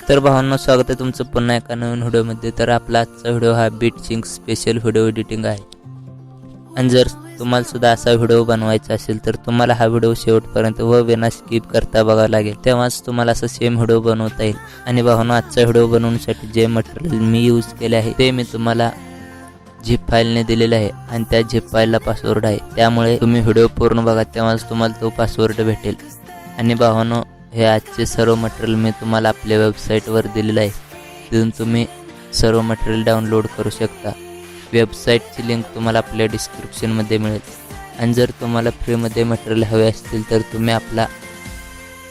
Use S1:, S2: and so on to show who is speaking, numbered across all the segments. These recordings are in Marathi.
S1: तर भावांनो, स्वागत आहे तुमचं पुन्हा एका नवीन व्हिडिओमध्ये। तर आपला आजचा व्हिडिओ हा beat sync special video editing आहे। आणि जर तुम्हाला सुद्धा असा व्हिडिओ बनवायचा असेल तर तुम्हाला हा व्हिडिओ शेवटपर्यंत व विना स्किप करता बघावा लागेल, तेव्हाच तुम्हाला असा सेम व्हिडिओ बनवता येईल। आणि भावांनो, आजचा व्हिडिओ बनवण्यासाठी जे मटेरियल मी यूज केले आहे ते मी तुम्हाला झिप फाईलने दिलेले आहे आणि त्या झिप फाईलला पासवर्ड आहे, त्यामुळे तुम्ही व्हिडिओ पूर्ण बघा, तेव्हाच तुम्हाला तो पासवर्ड भेटेल। आणि भावांनो, हे आजचे सर्व मटेरियल मी तुम्हाला आपल्या वेबसाईटवर दिलेलं आहे, तिथून तुम्ही सर्व मटेरियल डाउनलोड करू शकता। वेबसाईटची लिंक तुम्हाला आपल्या डिस्क्रिप्शनमध्ये मिळेल। आणि जर तुम्हाला फ्रीमध्ये मटेरियल हवे असतील तर तुम्ही आपला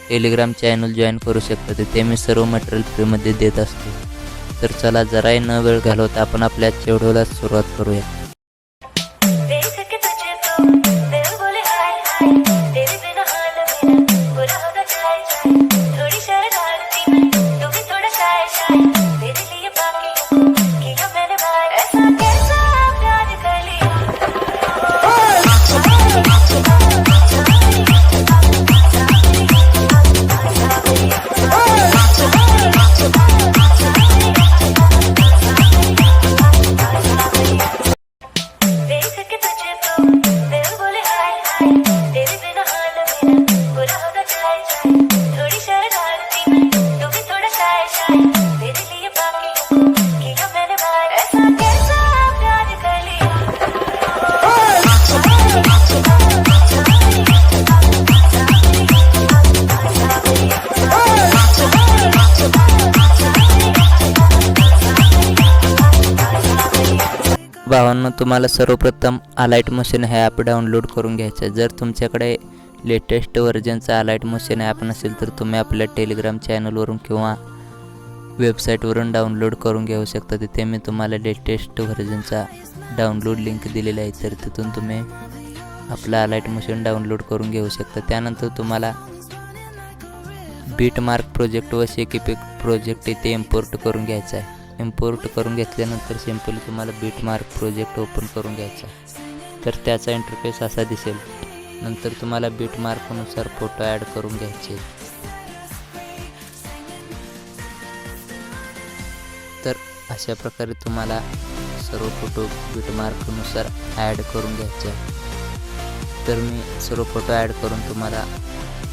S1: टेलिग्राम चॅनल जॉईन करू शकता, तिथे मी सर्व मटेरियल फ्रीमध्ये देत असतो। तर चला, जराही न वेळ घालवता आपण आपल्या व्हिडिओला सुरुवात करूया। भावांनो, तुम्हाला सर्वप्रथम अलाइट मशीन हे ॲप डाउनलोड करून घ्यायचं आहे। जर तुमच्याकडे लेटेस्ट व्हर्जनचा अलाइट मशीन ॲप नसेल तर तुम्ही आपल्या टेलिग्राम चॅनलवरून किंवा वेबसाईटवरून डाउनलोड करून घेऊ शकता, तिथे मी तुम्हाला लेटेस्ट व्हर्जनचा डाउनलोड लिंक दिलेला आहे, तर तिथून तुम्ही आपला अलाइट मशीन डाउनलोड करून घेऊ शकता। त्यानंतर तुम्हाला बीट मार्क प्रोजेक्ट व शेकिपिक प्रोजेक्ट इथे इम्पोर्ट करून घ्यायचा आहे। इम्पोर्ट करून घेतल्यानंतर सिंपली तुम्हाला बीट मार्क प्रोजेक्ट ओपन करून घ्यायचा, तर त्याचा इंटरफेस असा दिसेल। नंतर तुम्हाला बीट मार्कनुसार फोटो ॲड करून घ्यायचे, तर अशा प्रकारे तुम्हाला सर्व फोटो बीट मार्कनुसार ॲड करून घ्यायचे। तर मी सर्व फोटो ॲड करून तुम्हाला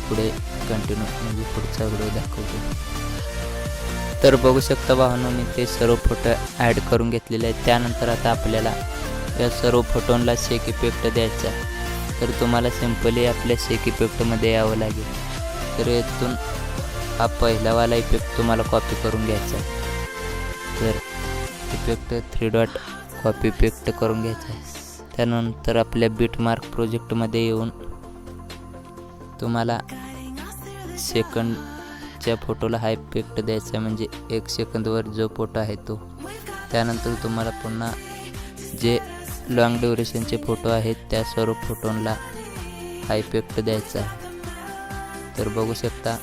S1: पुढे कंटिन्यू म्हणजे पुढचा व्हिडिओ दाखवतो। तर बघू शकता भावांनो, मी ते सर्व फोटो ॲड करून घेतलेले आहेत। त्यानंतर आता आपल्याला या सर्व फोटोंना शेक इफेक्ट द्यायचा आहे, तर तुम्हाला सिंपली आपल्या शेक इफेक्टमध्ये यावं लागेल। तर इथून हा पहिलावाला इफेक्ट तुम्हाला कॉपी करून घ्यायचा आहे, तर इफेक्ट 3 डॉट कॉपी इफेक्ट करून घ्यायचा आहे। त्यानंतर आपल्या बीट मार्क प्रोजेक्टमध्ये येऊन तुम्हाला सेकंडच्या फोटोला हा इफेक्ट द्यायचा आहे, म्हणजे 1 सेकंदवर जो फोटो आहे तो। त्यानंतर तुम्हाला पुन्हा जे लॉंग ड्युरेशनचे फोटो आहेत त्या सर्व फोटोंना हा इफेक्ट द्यायचा आहे। तर बघू शकता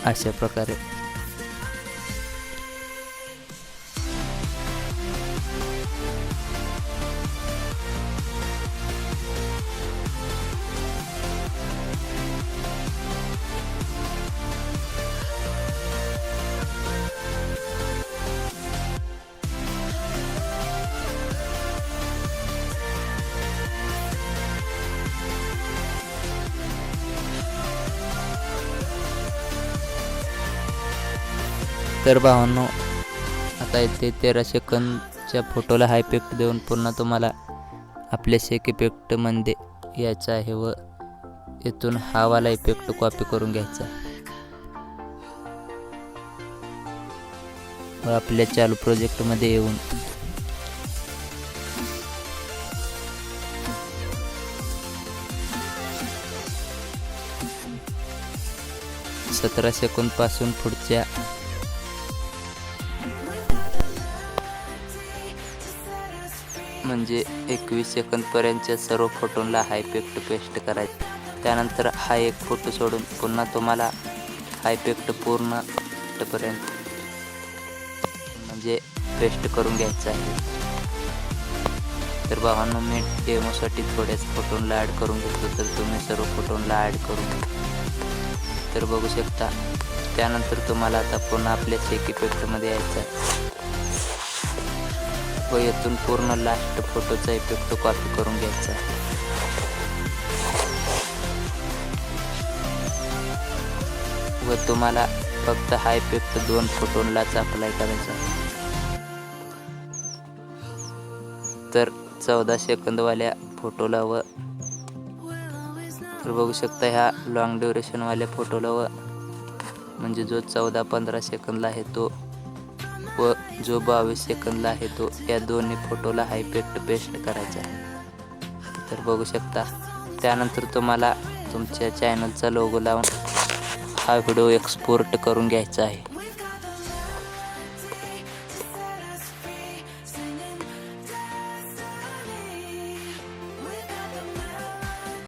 S1: अशा प्रकारे। तर भावांनो, आता इथे 13 सेकंदच्या फोटोला हा इफेक्ट देऊन पुन्हा तुम्हाला आपल्या शेक इफेक्टमध्ये यायचं आहे व इथून हा वाला इफेक्ट कॉपी करून घ्यायचा व आपल्या चालू प्रोजेक्टमध्ये येऊन सतरा सेकंद पासून पुढच्या म्हणजे 21 सेकंदपर्यंतच्या सर्व फोटोंना हा इफेक्ट पेस्ट करायचा। त्यानंतर हा एक फोटो सोडून पुन्हा तुम्हाला हा इफेक्ट पूर्णपर्यंत म्हणजे पेस्ट करून घ्यायचा आहे। तर भावांनो, मी डेमोसाठी थोड्याच फोटोंना ॲड करून घेतो, तर तुम्ही सर्व फोटोंना ॲड करून तर बघू शकता त्यानंतर तुम्हाला आता पुन्हा आपल्या शेक इफेक्टमध्ये यायचं आहे व येथून पूर्ण लास्ट फोटोचा इफेक्ट कॉपी करून घ्यायचा आहे. व तुम्हाला फक्त हा इफेक्ट 2 फोटोंलाच अप्लाय करायचा आहे. तर 14 सेकंदवाल्या फोटोला व तर बघू शकता ह्या लॉंग ड्युरेशनवाल्या फोटोला व म्हणजे जो 14-15 सेकंदला आहे तो व जो 22 सेकंदला आहे तो या दोन्ही फोटोला हा इफेक्ट पेस्ट करायचा आहे. तर बघू शकता. त्यानंतर तुम्हाला तुमच्या चॅनलचा लोगो लावून हा व्हिडिओ एक्सपोर्ट करून घ्यायचा आहे.